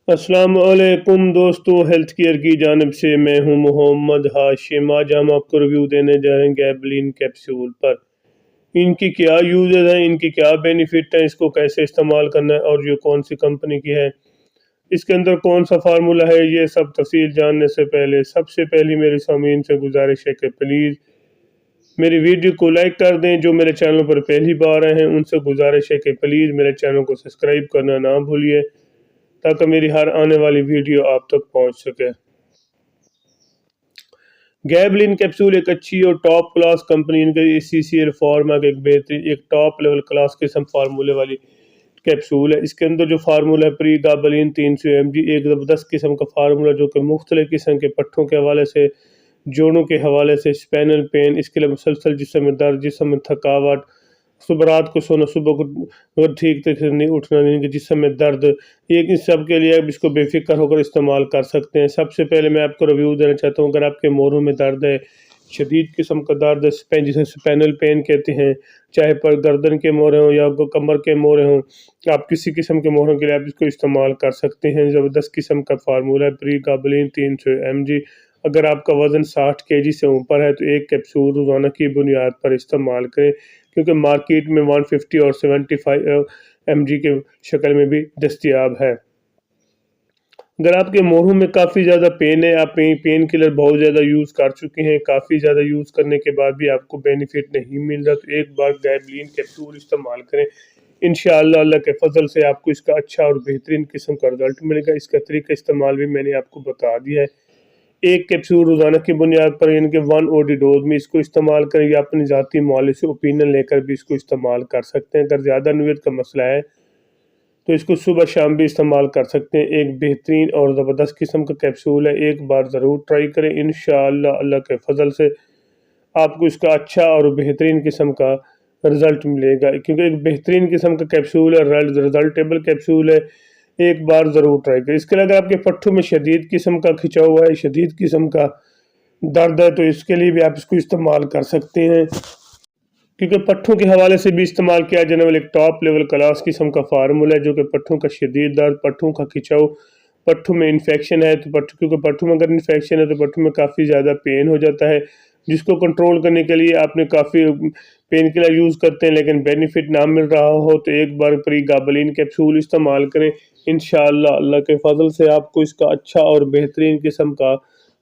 अस्सलाम वालेकुम दोस्तों, हेल्थ केयर की जानिब से मैं हूं मोहम्मद हाशिम। आज हम आपको रिव्यू देने जा रहे हैं गैबलिन कैप्सूल पर। इनकी क्या यूजेस हैं, इनकी क्या बेनिफिट है, इसको कैसे इस्तेमाल करना है और ये कौन सी कंपनी की है, इसके अंदर कौन सा फार्मूला है, ये सब तफसील जानने से पहले सबसे पहली मेरी सामीन से गुजारिश है कि प्लीज़ मेरी वीडियो को लाइक कर दें। जो मेरे चैनल पर पहली बार आए हैं उनसे गुजारिश है कि प्लीज़ मेरे चैनल को सब्सक्राइब करना ना भूलिए, ताकि मेरी हर आने वाली वीडियो आप तक पहुंच सके। गैबलिन कैप्सूल एक अच्छी और टॉप क्लास कंपनी, इनके CCL फार्मा का एक बेहतरीन एक टॉप लेवल क्लास किस्म फार्मूले वाली कैप्सूल है। इसके अंदर जो फार्मूला है प्री गाबलिन 300 mg, एक ज़बरदस्त किस्म का फार्मूला जो कि मुख्तलिफ किस्म के पट्ठों के हवाले से, जोड़ों के हवाले से, स्पाइनल पेन, इसके लिए मुसलसल जिस्म में दर्द, जिस्म में थकावट, सुबह रात को सोना, सुबह को अगर ठीक से नहीं उठना, नहीं कि जिस्म में दर्द, ये इन सब के लिए आप इसको बेफिक्र होकर इस्तेमाल कर सकते हैं। सबसे पहले मैं आपको रिव्यू देना चाहता हूँ, अगर आपके मोरों में दर्द है, शदीद किस्म का दर्द है, जिसे स्पाइनल पेन कहते हैं, चाहे पर गर्दन के मोरे हों या कमर के मोरे हों, आप किसी किस्म के मोरों के लिए आप इसको इस्तेमाल कर सकते हैं। ज़बरदस्त किस्म का फार्मूला है प्री गाबलिन 300 mg। अगर आपका वज़न 60 kg से ऊपर है तो एक कैप्सूल रोज़ाना की बुनियाद पर इस्तेमाल करें, क्योंकि मार्केट में 150 और 75 mg के शक्ल में भी दस्तियाब है। अगर आपके मोरों में काफ़ी ज़्यादा पेन है, आप पेन किलर बहुत ज़्यादा यूज़ कर चुके हैं, काफ़ी ज़्यादा यूज़ करने के बाद भी आपको बेनिफिट नहीं मिल रहा, तो एक बार गैबलिन कैप्सूल इस्तेमाल करें। इंशाअल्लाह अल्लाह के फजल से आपको इसका अच्छा और बेहतरीन किस्म का रिजल्ट मिलेगा। इसका तरीका इस्तेमाल भी मैंने आपको बता दिया है। एक कैप्सूल रोज़ाना की बुनियाद पर यानी कि 1 OD डोज में इसको इस्तेमाल करें, या अपनी ज़ाती मालिश से ओपिनियन लेकर भी इसको इस्तेमाल कर सकते हैं। अगर ज़्यादा नवियत का मसला है तो इसको सुबह शाम भी इस्तेमाल कर सकते हैं। एक बेहतरीन और ज़बरदस्त किस्म का कैप्सूल है, एक बार ज़रूर ट्राई करें। इंशाअल्लाह अल्लाह के फजल से आपको इसका अच्छा और बेहतरीन किस्म का रिज़ल्ट मिलेगा, क्योंकि एक बेहतरीन किस्म का कैप्सूल है, रिजल्टेबल कैप्सूल है। एक बार ज़रूर ट्राई करें। इसके लिए अगर आपके पट्ठों में शदीद किस्म का खिंचाव हुआ है, शदीद किस्म का दर्द है, तो इसके लिए भी आप इसको इस्तेमाल कर सकते हैं, क्योंकि पट्ठों के हवाले से भी इस्तेमाल किया जाने वाला एक टॉप लेवल क्लास किस्म का फार्मूला है, जो कि पट्ठों का शदीद दर्द, पट्ठों का खिंचाव, पट्ठों में इन्फेक्शन है, तो क्योंकि पट्ठों में अगर इन्फेक्शन है तो पट्ठों में काफ़ी ज़्यादा पेन हो जाता है, जिसको कंट्रोल करने के लिए आपने काफ़ी पेन किलर यूज़ करते हैं लेकिन बेनिफिट ना मिल रहा हो, तो एक बार प्री गाबलिन कैप्सूल इस्तेमाल करें। इंशाअल्लाह अल्लाह के फजल से आपको इसका अच्छा और बेहतरीन किस्म का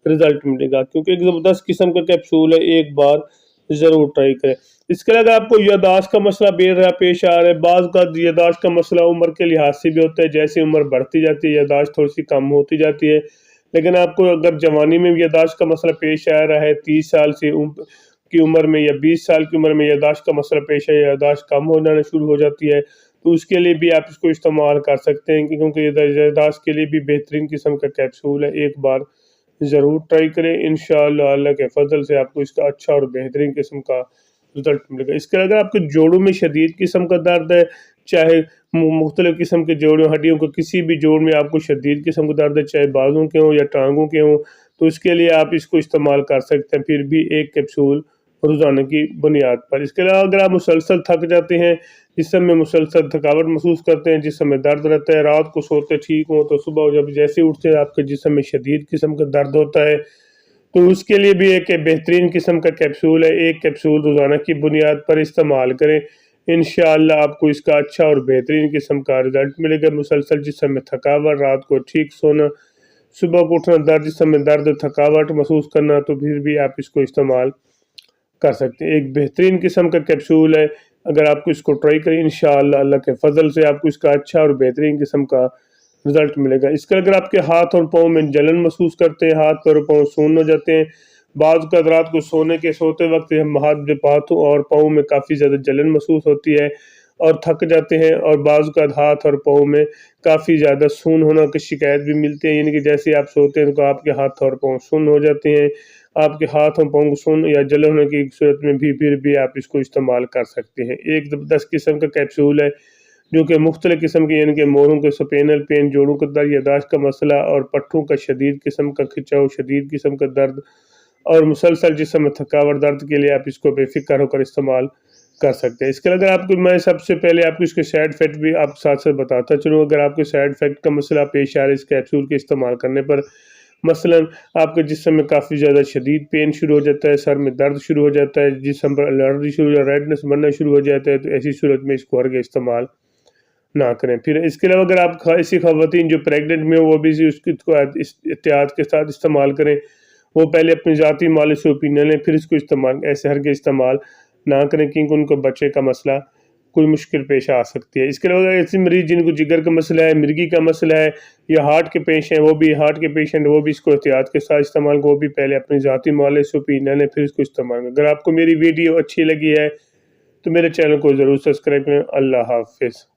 रिजल्ट मिलेगा, क्योंकि एक ज़बरदस्त किस्म का कैप्सूल है, एक बार ज़रूर ट्राई करें। इसके अलावा आपको याददाश्त का मसला पेश आ रहा है, बाज़ का याददाश्त का मसला उम्र के लिहाज से भी होता है, जैसे उम्र बढ़ती जाती है याददाश्त थोड़ी सी कम होती जाती है। लेकिन आपको अगर जवानी में भी याददाश्त का मसला पेश आ रहा है, 30 साल से की उम्र में या 20 साल की उम्र में याददाश्त का मसला पेश है, याददाश्त कम हो जाना शुरू हो जाती है, तो उसके लिए भी आप इसको इस्तेमाल कर सकते हैं, क्योंकि याददाश्त के लिए भी बेहतरीन किस्म का कैप्सूल है। एक बार ज़रूर ट्राई करें, इंशाअल्लाह अल्लाह के फजल से आपको इसका अच्छा और बेहतरीन किस्म का रिजल्ट मिलेगा। इसके अलावा आपके जोड़ों में शदीद किस्म का दर्द है, चाहे मुख्तलिफ किस्म के जोड़ों, हड्डियों को किसी भी जोड़ में आपको शदीद किस्म का दर्द है, चाहे बाजों के हों या टांगों के हों, तो इसके लिए आप इसको इस्तेमाल कर सकते हैं, फिर भी एक कैप्सूल रोज़ाना की बुनियाद पर। इसके अलावा अगर आप मुसलसल थक जाते हैं, जिस्म में मुसलसल थकावट महसूस करते हैं, जिस्म में दर्द रहता है, रात को सोते ठीक हो तो सुबह जब जैसे उठते हैं आपके जिस्म में शदीद किस्म का दर्द होता है, तो उसके लिए भी एक बेहतरीन किस्म का कैप्सूल है। एक कैप्सूल रोज़ाना की बुनियाद पर इस्तेमाल करें, इंशाअल्लाह आपको इसका अच्छा और बेहतरीन किस्म का रिजल्ट मिलेगा। मुसलसल जिस्म में थकावट, रात को ठीक सोना, सुबह को उठना, दर्द जिस्म में दर्द थकावट महसूस करना, तो फिर भी आप इसको इस्तेमाल कर सकते हैं। एक बेहतरीन किस्म का कैप्सूल है, अगर आपको इसको ट्राई करें इंशाअल्लाह अल्लाह के फजल से आपको इसका अच्छा और बेहतरीन किस्म का रिजल्ट मिलेगा। इसका अगर आपके हाथ और पाँव में जलन महसूस करते हैं, हाथ पैर पाँव सून हो जाते हैं, बाज़ का रात को सोते वक्त हम हाथों और पाँव में काफ़ी ज़्यादा जलन महसूस होती है और थक जाते हैं, और बाज़ का हाथ और पाँव में काफ़ी ज़्यादा सून होना की शिकायत भी मिलती है, यानी कि जैसे आप सोते हैं तो आपके हाथ और पाँव सुन्न हो जाते हैं। आपके हाथ और पाँव सुन्न या जलन होने की सूरत में भी फिर भी आप इसको इस्तेमाल कर सकते हैं। एक ज़बरदस्त किस्म का कैप्सूल है, जो कि मुख्तलिफ किस्म के यानी कि मोरों के स्पाइनल पेन, जोड़ों का दर्द, याददाश्त का मसला और पट्ठों का शदीद किस्म का खिंचाव, शदीद किस्म का दर्द और मुसलसल जिस्म में थकावट दर्द के लिए आप इसको बेफिक्र होकर इस्तेमाल کر سکتے ہیں۔ اس کے علاوہ اگر آپ کو میں سب سے پہلے آپ کو اس کے سائڈ افیکٹ بھی آپ ساتھ ساتھ بتاتا چلوں۔ اگر آپ کو سائڈ افیکٹ کا مسئلہ پیش آ رہا ہے اس کیپسول کے استعمال کرنے پر، مثلاً آپ کے جسم میں کافی زیادہ شدید پین شروع ہو جاتا ہے، سر میں درد شروع ہو جاتا ہے، جسم پر الرجی شروع ہو جاتا ہے، ریڈنس بننا شروع ہو جاتا ہے، تو ایسی صورت میں اس کو ہرگز استعمال نہ کریں۔ پھر اس کے علاوہ اگر آپ ایسی خواتین جو پریگننٹ میں وہ بھی اس کو احتیاط کے ساتھ استعمال کریں، وہ پہلے اپنی ذاتی مالج سے اوپینین لیں، پھر اس کو ایسے ہرگز استعمال نہ کریں، کیونکہ ان کو بچے کا مسئلہ کوئی مشکل پیش آ سکتی ہے۔ اس کے علاوہ ایسے مریض جن کو جگر کا مسئلہ ہے، مرگی کا مسئلہ ہے یا ہارٹ کے پیشنٹ ہیں، ہارٹ کے پیشنٹ وہ بھی اس کو احتیاط کے ساتھ استعمال، وہ بھی پہلے اپنی ذاتی مالج سے اوپینین لیں، پھر اس کو استعمال کریں۔ اگر آپ کو میری ویڈیو اچھی لگی ہے تو میرے چینل کو ضرور سبسکرائب کریں۔ اللہ حافظ۔